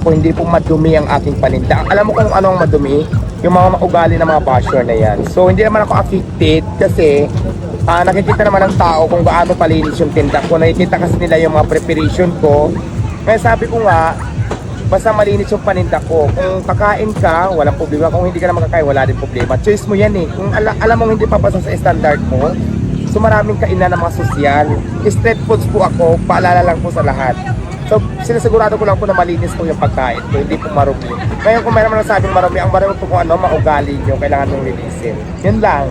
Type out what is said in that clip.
ko, hindi po madumi ang aking paninda. Alam mo kung ano ang madumi? Yung mga ugali ng mga basher na yan. So hindi naman ako affected kasi nakikita naman ng tao kung gaano palinis yung tinda ko. Nakikita kasi nila yung mga preparation ko. Kaya sabi ko nga, basta malinis yung paninda ko. Kung kakain ka, walang problema. Kung hindi ka na makakain, wala din problema. Choice mo yan eh. Kung alam mo hindi papasok sa standard mo, so maraming kainan ng mga sosyal. Street foods po ako, paalala lang po sa lahat. So sinasigurado ko lang po na malinis po yung pagkain ko, hindi po marumi. Ngayon kung mayroon man nasabing marumi, ang marumi po kung ano, maugali nyo, kailangan nung linisin. Yun lang.